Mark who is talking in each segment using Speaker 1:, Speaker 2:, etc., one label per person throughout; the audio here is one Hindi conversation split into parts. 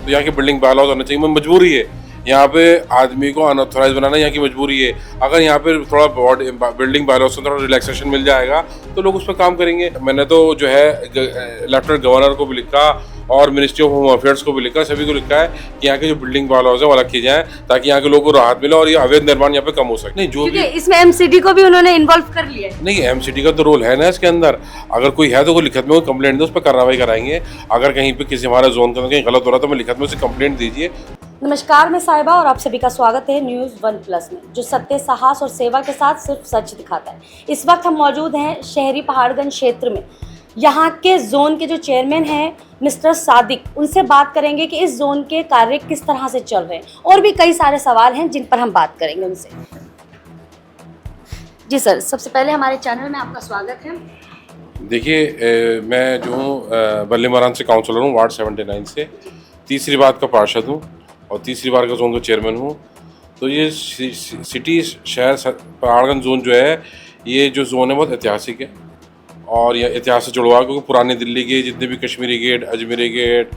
Speaker 1: तो यहाँ के बिल्डिंग बायलॉज होने चाहिए। मजबूरी है यहाँ पे आदमी को अनऑथराइज बनाना, यहाँ की मजबूरी है। अगर यहाँ पे थोड़ा बिल्डिंग बायलॉज से थोड़ा रिलैक्सेशन मिल जाएगा तो लोग उस पर काम करेंगे। मैंने तो जो है लेफ्टिनेंट गवर्नर को भी लिखा और मिनिस्ट्री ऑफ होम अफेयर्स को भी लिखा, सभी को लिखा है कि यहाँ के जो बिल्डिंग बायलॉज है वो अलग किए जाए ताकि यहाँ के लोगों को राहत मिले और ये अवैध निर्माण यहाँ पे कम हो सके। नहीं, जो भी
Speaker 2: इसमें एमसीडी को भी उन्होंने इन्वॉल्व कर लिया है।
Speaker 1: नहीं, एमसीडी का तो रोल है ना इसके अंदर। अगर कोई है तो कोई लिखत में कोई कंप्लेंट दे, उस पर कार्रवाई कराएंगे। अगर कहीं पे किसी हमारे जोन के अंदर कहीं गलत हो रहा है तो मैं लिखत में उसे कंप्लेंट दीजिए।
Speaker 2: नमस्कार, मैं साहिबा और आप सभी का स्वागत है न्यूज़ 1+ में, जो सत्य, साहस और सेवा के साथ सिर्फ सच दिखाता है। इस वक्त हम मौजूद हैं शहरी पहाड़गंज क्षेत्र में। यहाँ के जोन के जो चेयरमैन हैं मिस्टर सादिक, उनसे बात करेंगे कि इस जोन के कार्य किस तरह से चल रहे हैं और भी कई सारे सवाल हैं जिन पर हम बात करेंगे उनसे। जी सर, सबसे पहले हमारे चैनल में आपका स्वागत है।
Speaker 1: देखिए, मैं जो हूँ बल्ले महाराज से काउंसलर हूँ, वार्ड 79 से, तीसरी बार का पार्षद हूँ और तीसरी बार का जोन का चेयरमैन हूँ। तो ये सिटी शहर पहाड़गंज जोन जो है, ये जो जोन है बहुत ऐतिहासिक है और यह इतिहास से जुड़ा हुआ है, क्योंकि पुरानी दिल्ली के जितने भी कश्मीरी गेट, अजमेरी गेट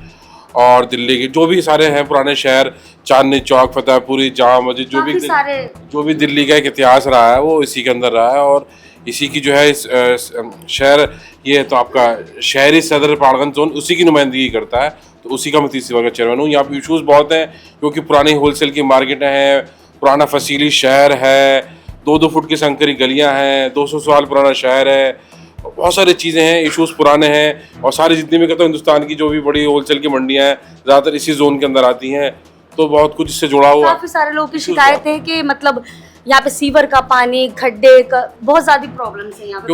Speaker 1: और दिल्ली के जो भी सारे हैं पुराने शहर, चांदनी चौक, फतेहपुरी, जामा मस्जिद, जो भी दिल्ली का एक इतिहास रहा है वो इसी के अंदर रहा है। और इसी की जो है इस शहर, ये तो आपका शहरी सदर पहाड़गंज जोन उसी की नुमाइंदगी करता है। तो उसी का मैं तीसरी बार का चेयरमैन हूँ। यहाँ पे इशूज़ बहुत हैं, क्योंकि पुरानी होलसेल की मार्केटें हैं, पुराना फसीली शहर है, 2-2 फुट की संकरी गलियाँ हैं, 200 साल पुराना शहर है, बहुत सारी चीज़ें हैं, इश्यूज पुराने हैं। और सारी जितनी भी कहता हूँ हिंदुस्तान की जो भी बड़ी होलसेल की मंडियाँ हैं ज़्यादातर इसी जोन के अंदर आती हैं। तो बहुत कुछ इससे जुड़ा हुआ।
Speaker 2: काफ़ी सारे लोगों की शिकायत है कि मतलब यहाँ पे सीवर का पानी, खड्डे का बहुत ज़्यादा प्रॉब्लम्स है यहाँ पे।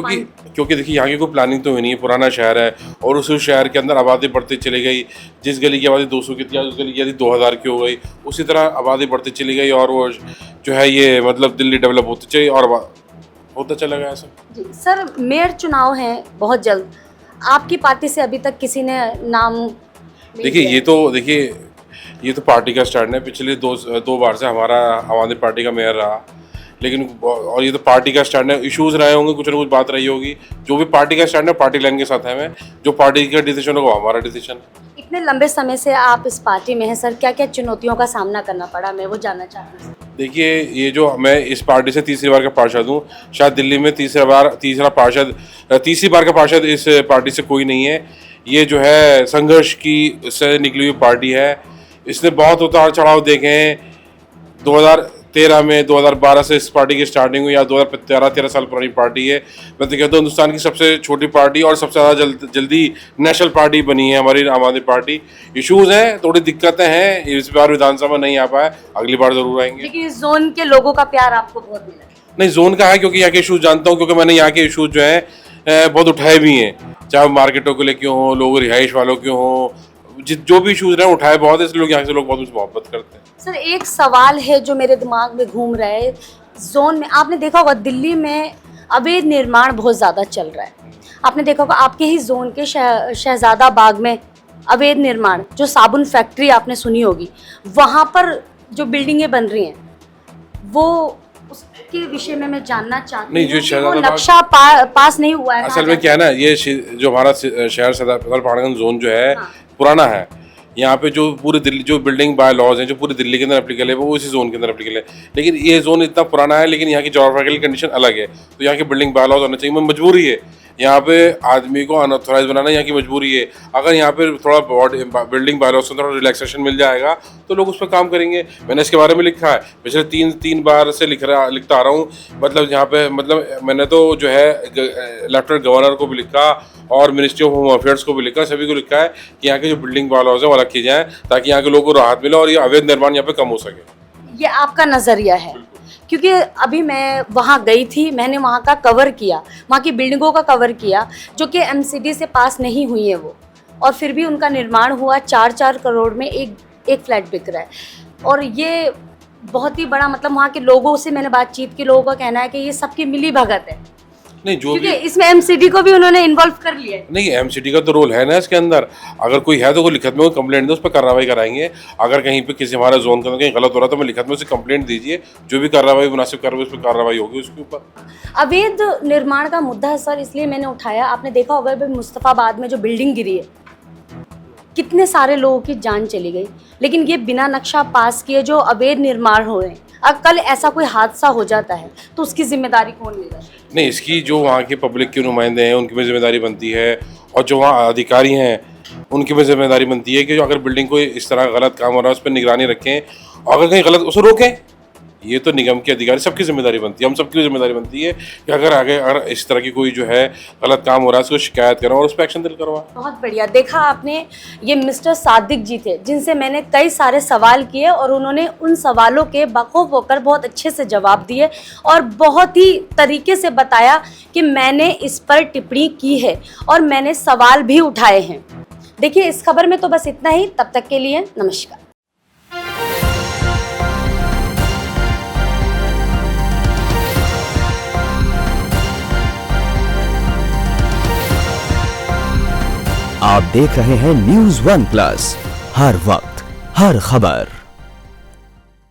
Speaker 1: क्योंकि देखिए, यहाँ की कोई प्लानिंग तो हुई नहीं है, पुराना शहर है और उस शहर के अंदर आबादी बढ़ती चली गई। जिस गली की आबादी 200 की थी, उस गली की आबादी 2000 की हो गई। उसी तरह आबादी बढ़ती चली गई और वो जो है ये मतलब दिल्ली डेवलप होती चाहिए और होता चला गया ऐसा।
Speaker 2: जी सर, मेयर चुनाव है बहुत जल्द, आपकी पार्टी से अभी तक किसी ने नाम?
Speaker 1: देखिए, ये तो पार्टी का स्टैंड है। पिछले दो बार से हमारा आम आदमी पार्टी का मेयर रहा, लेकिन और ये तो पार्टी का स्टैंड है। इश्यूज रहे होंगे, कुछ ना कुछ बात रही होगी। जो भी पार्टी का स्टैंड है, पार्टी लाइन के साथ है। मैं जो पार्टी का डिसीजन होगा हमारा डिसीजन है।
Speaker 2: इतने लंबे समय से आप इस पार्टी में हैं सर, क्या क्या चुनौतियों का सामना करना पड़ा, मैं वो जानना चाहती हूँ।
Speaker 1: देखिए, ये जो मैं इस पार्टी से तीसरी बार का पार्षद हूँ, शायद दिल्ली में तीसरी बार का पार्षद इस पार्टी से कोई नहीं है। ये जो है संघर्ष की से निकली हुई पार्टी है। इसने बहुत उतार चढ़ाव देखे हैं। 2013 में, 2012 से इस पार्टी की स्टार्टिंग हुई, या 2013 साल पुरानी पार्टी है। मैं तो कहता हूँ हिंदुस्तान की सबसे छोटी पार्टी और सबसे ज़्यादा जल्दी नेशनल पार्टी बनी है हमारी आम आदमी पार्टी। इशूज़ हैं, थोड़ी दिक्कतें हैं, इस बार विधानसभा नहीं आ पाए, अगली बार ज़रूर आएंगे।
Speaker 2: लेकिन इस जोन के लोगों का प्यार आपको बहुत मिला?
Speaker 1: नहीं, जोन का है, क्योंकि यहाँ के इशूज़ जानता हूँ, क्योंकि मैंने यहाँ के इशूज़ जो है बहुत उठाए भी हैं, चाहे मार्केटों को लेके हों, लोग रिहाइश वालों के हों, जो भी इशूज़ रहे उठाए बहुत है, इसलिए लोग यहाँ से लोग बहुत मुझसे मोहब्बत करते हैं।
Speaker 2: सर, एक सवाल है जो मेरे दिमाग में घूम रहा है। जोन में आपने देखा होगा दिल्ली में अवैध निर्माण बहुत ज़्यादा चल रहा है। आपने देखा होगा आपके ही जोन के शहजादा बाग में अवैध निर्माण, जो साबुन फैक्ट्री आपने सुनी होगी, वहाँ पर जो बिल्डिंगें बन रही हैं, वो उसके विषय में मैं जानना चाहती हूँ। जो वो नक्शा पास नहीं हुआ है।
Speaker 1: असल में क्या है ना, ये जो हमारा शहर सदर पहाड़गंज जोन जो है पुराना है। यहाँ पे जो पूरी दिल्ली जो बिल्डिंग बाय लॉज हैं जो पूरी दिल्ली के अंदर एप्लीकेबल है, वो इसी जोन के अंदर एप्लीकेबल है। लेकिन ये जोन इतना पुराना है, लेकिन यहाँ की जोग्राफिकल कंडीशन अलग है, तो यहाँ की बिल्डिंग बाय लॉज होने चाहिए। मजबूरी है यहाँ पे आदमी को अनऑथराइज बनाना, यहाँ की मजबूरी है। अगर यहाँ पे थोड़ा बिल्डिंग बाय लॉज से थोड़ा रिलैक्सेशन मिल जाएगा तो लोग उस पर काम करेंगे। मैंने इसके बारे में लिखा है, पिछले तीन बार से लिखता आ रहा हूँ। मतलब यहाँ पे मैंने तो जो है लेफ्टिनेंट गवर्नर को भी लिखा और मिनिस्ट्री ऑफ होम अफेयर्स को भी लिखा, सभी को लिखा है कि यहाँ के जो बिल्डिंग बाय लॉज है वो अलग किए जाएँ ताकि यहाँ के लोगों को राहत मिले और ये अवैध निर्माण यहाँ पे कम हो सके।
Speaker 2: ये आपका नज़रिया है? क्योंकि अभी मैं वहाँ गई थी, मैंने वहाँ का कवर किया, वहाँ की बिल्डिंगों का कवर किया जो कि एमसीडी से पास नहीं हुई है वो, और फिर भी उनका निर्माण हुआ। 4-4 करोड़ में एक फ्लैट बिक रहा है। और ये बहुत ही बड़ा, मतलब वहाँ के लोगों से मैंने बातचीत की, लोगों का कहना है कि ये सबकी मिली भगत है।
Speaker 1: नहीं, जो
Speaker 2: क्योंकि इसमें एमसीडी को भी उन्होंने इन्वॉल्व कर लिया है।
Speaker 1: नहीं, एमसीडी का तो रोल है ना इसके अंदर। अगर कोई है तो कोई लिखत में कोई कंप्लेंट दे, उस पर कार्रवाई कराएंगे। अगर कहीं पे किसी हमारे जोन के अंदर कहीं गलत हो रहा है तो मैं लिखत में उसे कंप्लेंट दीजिए, जो भी कार्रवाई मुनासिब कार्रवाई उस पर कार्रवाई होगी उसके ऊपर।
Speaker 2: अवैध निर्माण का मुद्दा है सर, इसलिए मैंने उठाया। आपने देखा होगा मुस्तफाबाद में जो बिल्डिंग गिरी है, कितने सारे लोगों की जान चली गई। लेकिन ये बिना नक्शा पास किए जो अवैध निर्माण हो रहे हैं, अगर कल ऐसा कोई हादसा हो जाता है तो उसकी जिम्मेदारी कौन लेगा?
Speaker 1: नहीं, इसकी जो वहाँ के पब्लिक के नुमाइंदे हैं उनकी भी जिम्मेदारी बनती है, और जो वहाँ अधिकारी हैं उनकी भी जिम्मेदारी बनती है कि जो अगर बिल्डिंग को इस तरह गलत काम हो रहा है उस पर निगरानी रखें, और अगर कहीं गलत उसे रोकें। ये तो निगम के अधिकारी सबकी जिम्मेदारी बनती है, हम सबकी जिम्मेदारी बनती है कि अगर इस तरह की कोई जो है गलत काम हो रहा है उसको शिकायत करो और उस पर एक्शन दिल करवाओ।
Speaker 2: बहुत बढ़िया। देखा आपने, ये मिस्टर सादिक जी थे जिनसे मैंने कई सारे सवाल किए और उन्होंने उन सवालों के बखूब होकर बहुत अच्छे से जवाब दिए और बहुत ही तरीके से बताया कि मैंने इस पर टिप्पणी की है और मैंने सवाल भी उठाए हैं। देखिए, इस खबर में तो बस इतना ही। तब तक के लिए नमस्कार।
Speaker 3: आप देख रहे हैं News One Plus, हर वक्त हर खबर।